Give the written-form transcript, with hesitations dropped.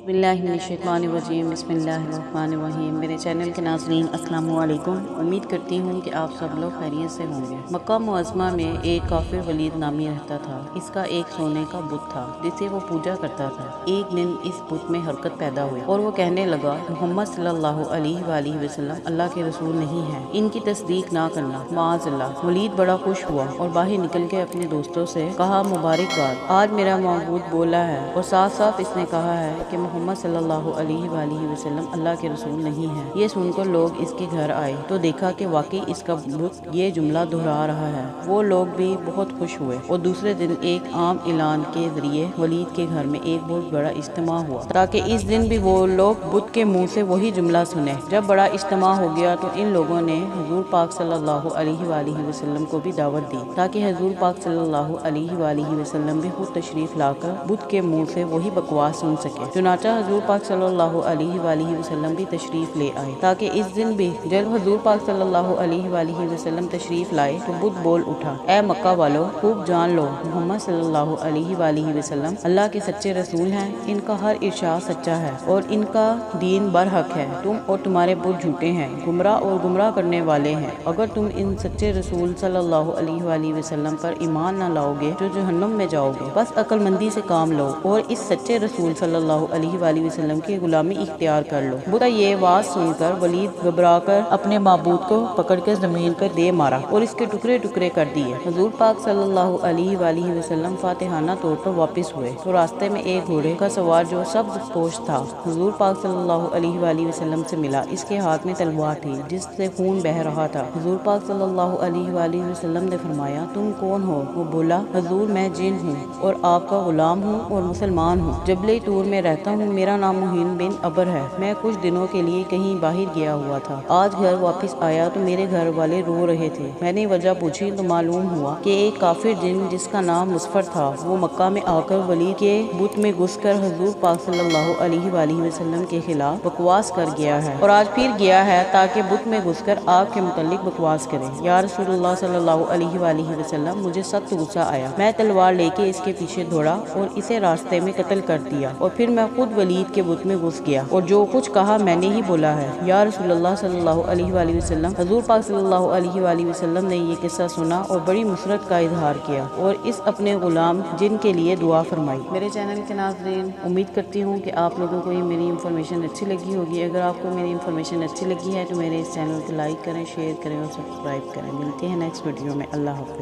बिस्मिल्लाहिर्रहमानिर्रहीम बिस्मिल्लाहिर्रहमानिर्रहीम। मेरे चैनल के नाज़रीन अस्सलाम वालेकुम। उम्मीद करती हूँ कि आप सब लोग खैरियत से होंगे। मक्का मुअज़्ज़मा में एक काफिर वलीद नामी रहता था। इसका एक सोने का बुत था जिसे वो पूजा करता था। एक दिन इस बुत में हरकत पैदा हुई और वो कहने लगा, मोहम्मद सल्लल्लाहु अलैहि वसल्लम अल्लाह के रसूल नहीं है, इनकी तस्दीक ना करना, माअज़ल्लाह। वलीद बड़ा खुश हुआ और बाहर निकल के अपने दोस्तों से कहा, मुबारकबाद, आज मेरा माबूद बोला है और साफ साफ इसने कहा है कि मोहम्मद सल्लल्लाहु अलैहि वसल्लम अल्लाह के रसूल नहीं है। ये सुनकर लोग इसके घर आए तो देखा कि वाकई इसका बुत ये जुमला दोहरा रहा है। वो लोग भी बहुत खुश हुए और दूसरे दिन एक आम ऐलान के जरिए वलीद के घर में एक बहुत बड़ा इज्तिमा हुआ ताकि इस दिन भी वो लोग बुत के मुंह से वही जुमला सुने। जब बड़ा इज्तिमा हो गया तो इन लोगों ने हुजूर पाक सल्लल्लाहु अलैहि वसल्लम को भी दावत दी ताकि हुजूर पाक सल्लल्लाहु अलैहि वसल्लम भी खुद तशरीफ लाकर बुत के मुंह से वही बकवास सुन सके। चुनाचा हुजूर पाक सल्लल्लाहु अलैहि वसल्लम भी तशरीफ ले आए ताकि इस दिन भी जब हुजूर पाक सल्लल्लाहु अलैहि वसल्लम तशरीफ लाए तो बुत बोल उठा, ए मक्का वालों, खूब जान लो मोहम्मद सल्लल्लाहु अलैहि वसल्लम अल्लाह के सच्चे रसूल हैं। इनका हर इरशाद सच्चा है और इनका दीन बरहक है। तुम और तुम्हारे बुत झूठे हैं, गुमराह करने वाले हैं। अगर तुम इन सच्चे रसूल सल्लल्लाहु अलैहि वसल्लम पर ईमान न लाओगे तो जहन्नुम में जाओगे। बस अक्लमंदी से काम लो और इस सच्चे रसूल सल्लल्लाहु अलैहि वसल्लम की गुलामी इख्तियार कर लो। बुत ये बात सुनकर वलीद घबराकर अपने माबूद को पकड़कर जमीन पर दे मारा और इसके टुकड़े टुकड़े कर दिए। हुजूर पाक सल्लल्लाहु अलैहि वसल्लम फातिहाना तौर पर वापस हुए तो रास्ते में एक घोड़े का सवार जो सब्ज पोश था हुजूर पाक सल्लल्लाहु अलैहि वसल्लम से मिला। इसके हाथ में तलवार थी जिससे खून बह रहा था। हुजूर पाक सल्लल्लाहु अलैहि वसल्लम ने फरमाया, तुम कौन हो? वो बोला, हुजूर मैं जिन हूँ और आपका गुलाम हूँ और मुसलमान हूँ। जबल तूर में रहता हूँ। मेरा नाम मुहीन बिन अबर है। मैं कुछ दिनों के लिए कहीं बाहर गया हुआ था। आज घर वापस आया तो मेरे घर वाले रो रहे थे। मैंने वजह पूछी तो मालूम हुआ कि एक काफिर जिन जिसका नाम मुसफर था वो मक्का में आकर वलीद के बुत में घुसकर हुजूर पाक सल्लल्लाहु अलैहि वसल्लम के खिलाफ बकवास कर गया है और आज फिर गया है ताकि बुत में घुसकर आपके मुतालिक बकवास करे। या रसूलुल्लाह सल्लल्लाहु अलैहि वसल्लम, मुझे सख्त गुस्सा आया। मैं तलवार लेके इसके पीछे दौड़ा और इसे रास्ते में कत्ल कर दिया और फिर मैं खुद वलीद के बुत में घुस गया और जो कुछ कहा मैंने ही बोला है। या रसूलुल्लाह सल्लल्लाहु अलैहि वसल्लम, हुजूर पाक सल्लल्लाहु अलैहि वसल्लम ने ये किस्सा सुना और बड़ी मुसरत का इजहार किया और इस अपने गुलाम जिन के लिए दुआ फरमाई। मेरे चैनल के नाज़रीन, उम्मीद करती हूँ कि आप लोगों को ये मेरी इन्फॉर्मेशन अच्छी लगी होगी। अगर आपको मेरी इन्फॉर्मेशन अच्छी लगी है तो मेरे इस चैनल को लाइक करें, शेयर करें और सब्सक्राइब करें। मिलते हैं नेक्स्ट वीडियो में। अल्लाह हाफ़िज़।